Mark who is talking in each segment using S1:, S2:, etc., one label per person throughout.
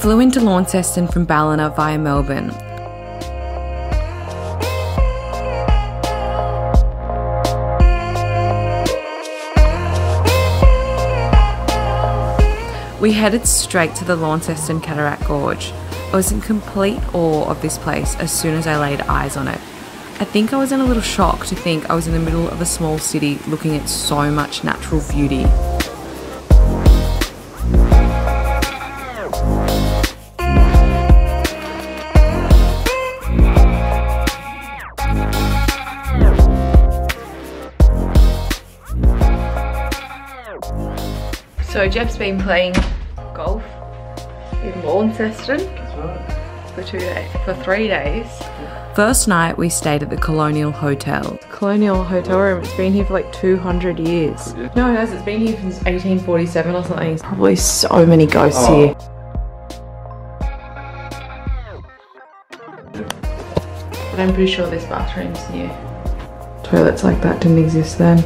S1: flew into Launceston from Ballina via Melbourne. We headed straight to the Launceston Cataract Gorge. I was in complete awe of this place as soon as I laid eyes on it. I think I was in a little shock to think I was in the middle of a small city looking at so much natural beauty. So Jeff's been playing golf in Launceston for 3 days. First night we stayed at the Colonial Hotel. Colonial Hotel room, it's been here for like 200 years. No it hasn't, it's been here since 1847 or something. Probably so many ghosts here. But I'm pretty sure this bathroom's new. Toilets like that didn't exist then.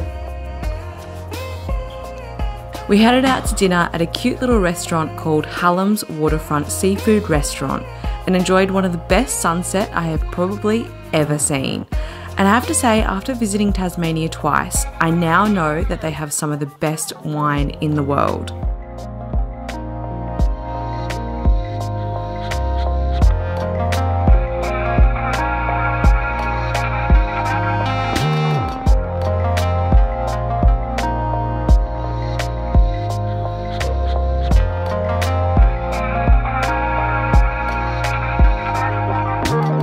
S1: We headed out to dinner at a cute little restaurant called HALLAMS Waterfront Seafood Restaurant and enjoyed one of the best sunset I have probably ever seen. And I have to say, after visiting Tasmania twice, I now know that they have some of the best wine in the world.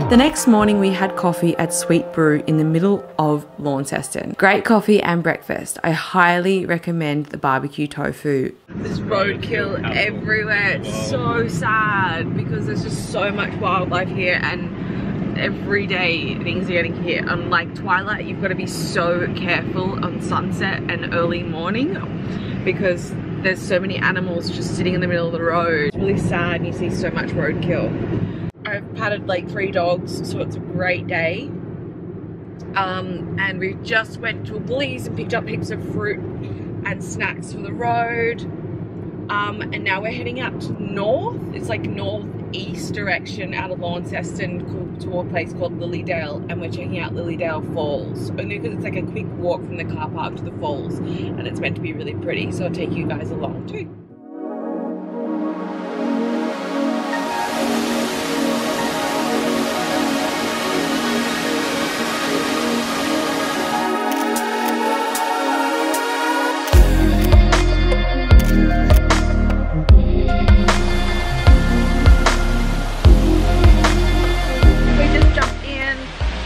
S1: The next morning we had coffee at Sweet Brew in the middle of Launceston. Great coffee and breakfast. I highly recommend the barbecue tofu. There's roadkill everywhere. It's so sad because there's just so much wildlife here and every day things are getting hit. Unlike Twilight, you've got to be so careful on sunset and early morning because there's so many animals just sitting in the middle of the road. It's really sad and you see so much roadkill. I've patted like 3 dogs, so it's a great day. And we just went to a Woolies and picked up heaps of fruit and snacks for the road. And now we're heading out to north. It's like northeast direction out of Launceston to a place called Lilydale, and we're checking out Lilydale Falls. Only because it's like a quick walk from the car park to the falls, and it's meant to be really pretty. So I'll take you guys along too.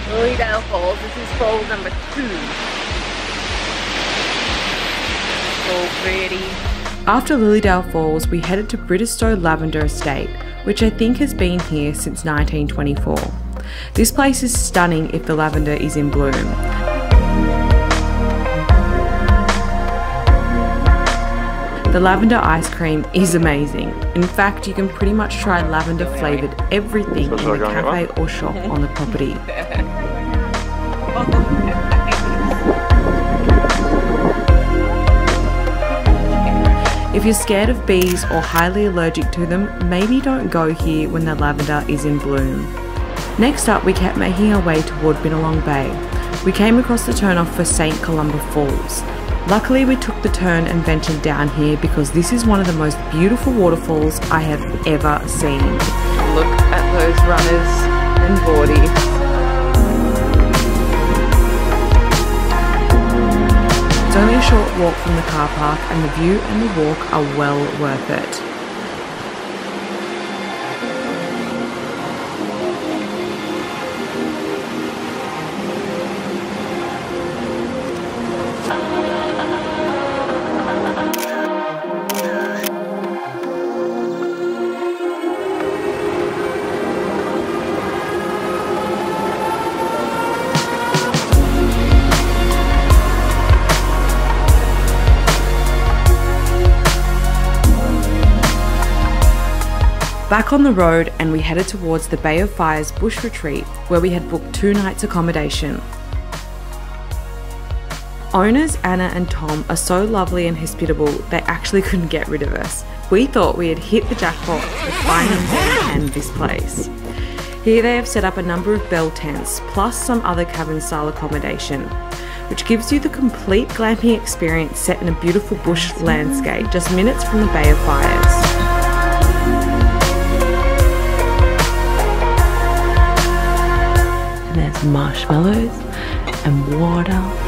S1: Lilydale Falls. This is falls number 2. So pretty. After Lilydale Falls, we headed to BRIDESTOWE Lavender Estate, which I think has been here since 1924. This place is stunning if the lavender is in bloom. The lavender ice cream is amazing. In fact, you can pretty much try lavender flavoured everything in the cafe or shop on the property. If you're scared of bees or highly allergic to them, maybe don't go here when the lavender is in bloom. Next up, we kept making our way toward Binalong Bay. We came across the turnoff for St. Columba Falls. Luckily, we took the turn and ventured down here because this is one of the most beautiful waterfalls I have ever seen. Look at those runners and boardies. It's only a short walk from the car park and the view and the walk are well worth it. Back on the road, and we headed towards the Bay of Fires bush retreat where we had booked 2 nights accommodation. Owners Anna and Tom are so lovely and hospitable, they actually couldn't get rid of us. We thought we had hit the jackpot with finding them and this place. Here they have set up a number of bell tents, plus some other cabin style accommodation, which gives you the complete glamping experience set in a beautiful bush landscape just minutes from the Bay of Fires. And there's marshmallows and water.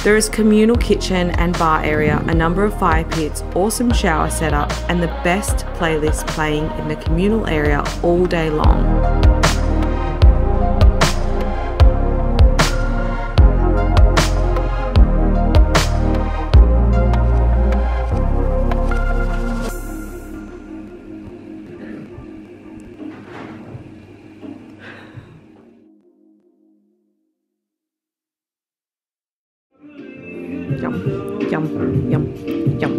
S1: There is communal kitchen and bar area, a number of fire pits, awesome shower setup, and the best playlist playing in the communal area all day long. Yum, yum, yum, yum.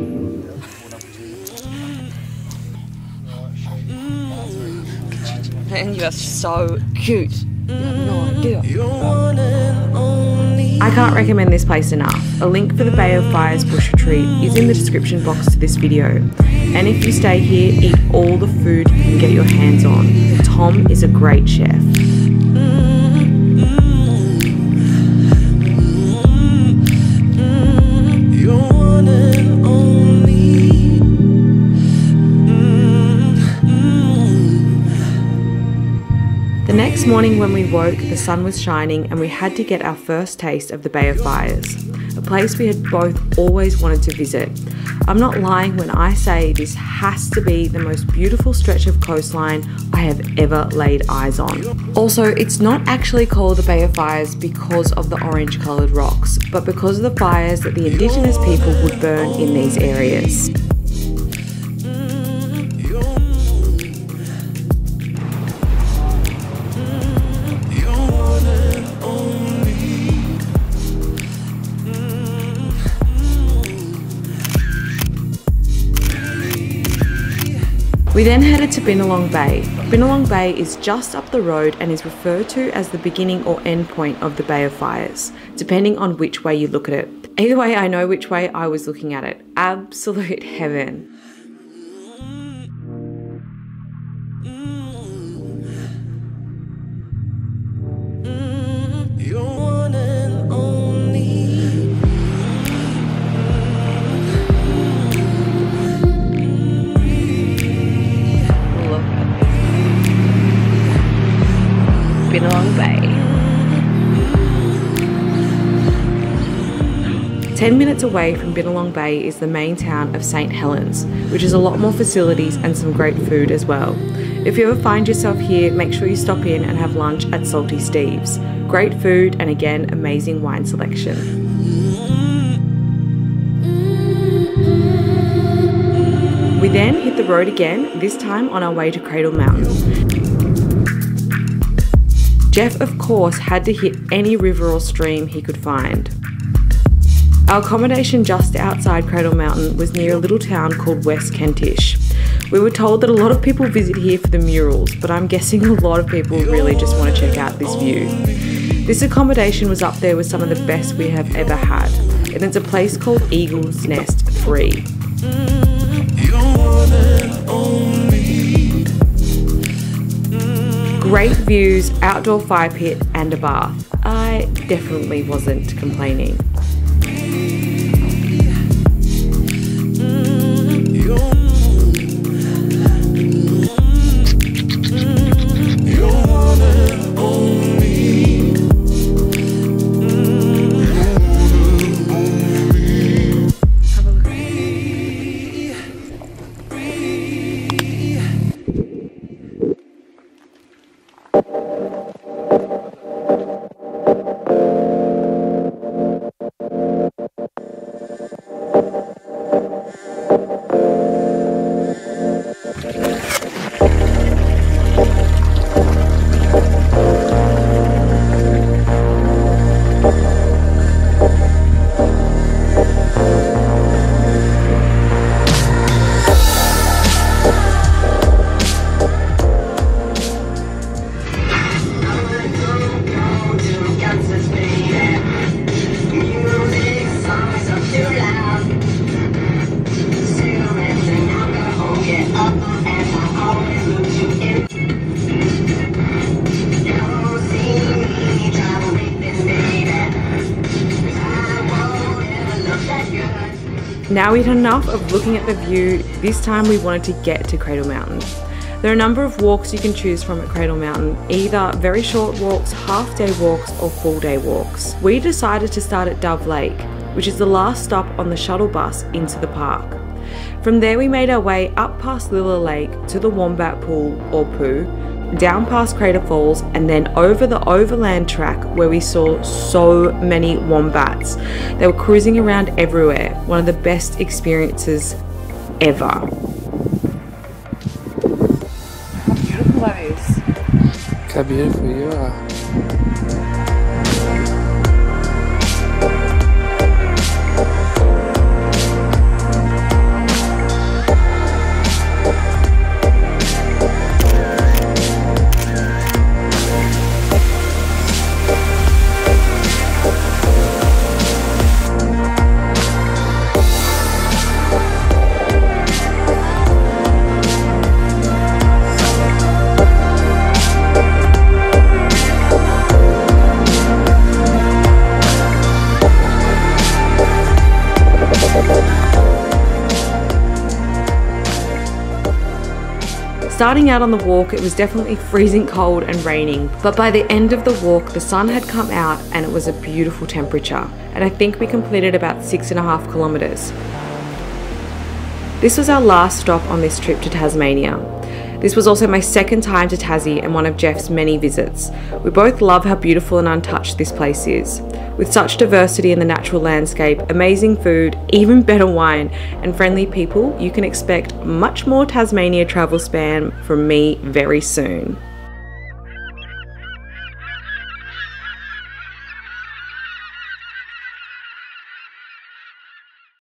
S1: And you are so cute. You have no idea. I can't recommend this place enough. A link for the Bay of Fires bush retreat is in the description box to this video. And if you stay here, eat all the food you can get your hands on. Tom is a great chef. The next morning when we woke, the sun was shining and we had to get our first taste of the Bay of Fires, a place we had both always wanted to visit. I'm not lying when I say this has to be the most beautiful stretch of coastline I have ever laid eyes on. Also, it's not actually called the Bay of Fires because of the orange coloured rocks, but because of the fires that the Indigenous people would burn in these areas. We then headed to Binalong Bay. Binalong Bay is just up the road and is referred to as the beginning or end point of the Bay of Fires, depending on which way you look at it. Either way, I know which way I was looking at it. Absolute heaven. Binalong Bay. 10 minutes away from Binalong Bay is the main town of St. Helens, which has a lot more facilities and some great food as well. If you ever find yourself here, make sure you stop in and have lunch at Salty Steve's. Great food and again, amazing wine selection. We then hit the road again, this time on our way to Cradle Mountain. Jeff, of course, had to hit any river or stream he could find. Our accommodation just outside Cradle Mountain was near a little town called West Kentish. We were told that a lot of people visit here for the murals, but I'm guessing a lot of people really just want to check out this view. This accommodation was up there with some of the best we have ever had, and it's a place called Eagle's Nest 3. Great views, outdoor fire pit and a bath. I definitely wasn't complaining. Now we'd had enough of looking at the view. This time we wanted to get to Cradle Mountain. There are a number of walks you can choose from at Cradle Mountain, either very short walks, half-day walks or full-day walks. We decided to start at Dove Lake, which is the last stop on the shuttle bus into the park. From there we made our way up past Lilydale Lake to the Wombat Pool or Poo, down past Cradle Falls and then over the overland track where we saw so many wombats. They were cruising around everywhere, one of the best experiences ever. How beautiful that is.
S2: Look how beautiful you are.
S1: Starting out on the walk, it was definitely freezing cold and raining, but by the end of the walk, the sun had come out and it was a beautiful temperature. And I think we completed about 6.5 kilometers. This was our last stop on this trip to Tasmania. This was also my second time to Tassie and one of Jeff's many visits. We both love how beautiful and untouched this place is. With such diversity in the natural landscape, amazing food, even better wine, and friendly people, you can expect much more Tasmania travel spam from me very soon.